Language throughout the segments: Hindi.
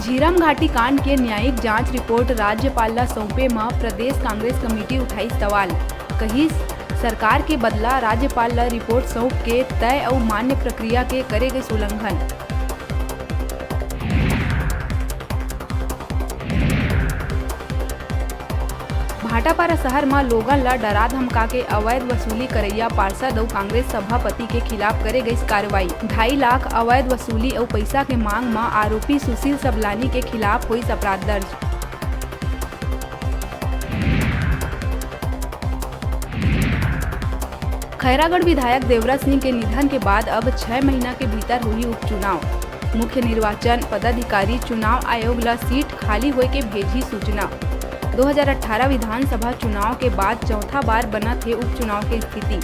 झीरम घाटी कांड के न्यायिक जांच रिपोर्ट राज्यपाल ला सौंपे में प्रदेश कांग्रेस कमेटी उठाई सवाल। कही सरकार के बदला राज्यपाल ला रिपोर्ट सौंप के तय और मान्य प्रक्रिया के करे गए उल्लंघन। भाटापारा शहर में लोगन ला डरा धमका के अवैध वसूली करैया पार्षद और कांग्रेस सभापति के खिलाफ करे गई कार्रवाई। 2.5 लाख अवैध वसूली और पैसा के मांग में आरोपी सुशील सबलानी के खिलाफ हुई अपराध दर्ज। खैरागढ़ विधायक देवराज सिंह के निधन के बाद अब 6 महीना के भीतर हुई उपचुनाव। मुख्य निर्वाचन पदाधिकारी चुनाव आयोग ला सीट खाली होए के भेजी सूचना। 2018 विधानसभा चुनाव के बाद चौथा बार बना थे उपचुनाव की स्थिति।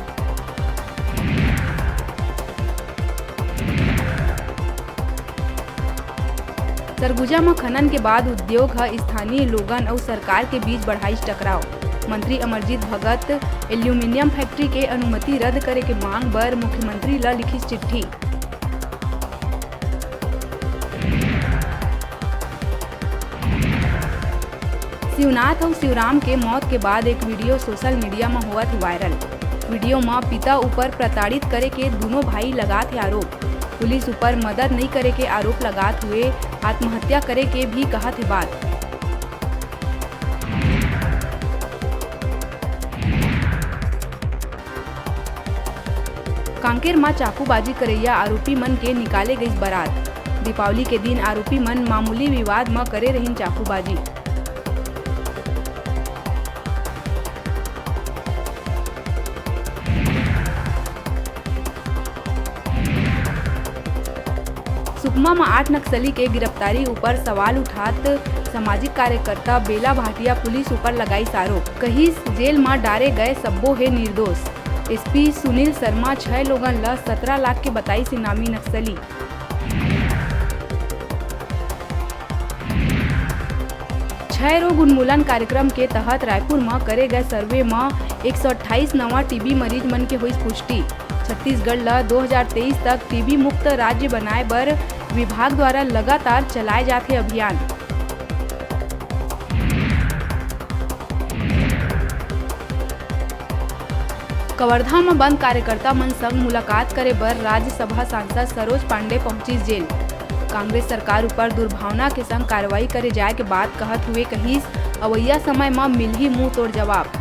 सरगुजा में खनन के बाद उद्योग स्थानीय लोगन और सरकार के बीच बढ़ाई टकराव। मंत्री अमरजीत भगत एल्यूमीनियम फैक्ट्री के अनुमति रद्द करे के मांग पर मुख्यमंत्री ला लिखी चिट्ठी। शिवनाथ और शिवराम के मौत के बाद एक वीडियो सोशल मीडिया में हुआ थी वायरल। वीडियो में पिता ऊपर प्रताड़ित करे के दोनों भाई लगाते आरोप। पुलिस ऊपर मदद नहीं करे के आरोप लगाते हुए आत्महत्या करे के भी कहा थे बात। कांकेर में चाकूबाजी करैया आरोपी मन के निकाले गई बारात। दीपावली के दिन आरोपी मन मामूली विवाद में करे रही चाकूबाजी। सुकमा में 8 नक्सली के गिरफ्तारी ऊपर सवाल उठात सामाजिक कार्यकर्ता बेला भाटिया पुलिस ऊपर लगाई आरोप। कहीं जेल में डारे गए सब्बो है निर्दोष। एसपी सुनील शर्मा 6 लोगन ला 17 लाख के बताई से नामी नक्सली। क्षय रोग उन्मूलन कार्यक्रम के तहत रायपुर में करे गए सर्वे में 128 नवा टीबी मरीज मन के हुई पुष्टि। छत्तीसगढ़ ला 2023 तक टीबी मुक्त राज्य बनाए बर विभाग द्वारा लगातार चलाए जाते अभियान। कवर्धा में बंद कार्यकर्ता मन संग मुलाकात करे बर राज्यसभा सांसद सरोज पांडे पहुंची जेल। कांग्रेस सरकार ऊपर दुर्भावना के संग कार्रवाई करे जाए के बाद कहत हुए कहीं अवैया समय में मिलही मुंह तोड़ जवाब।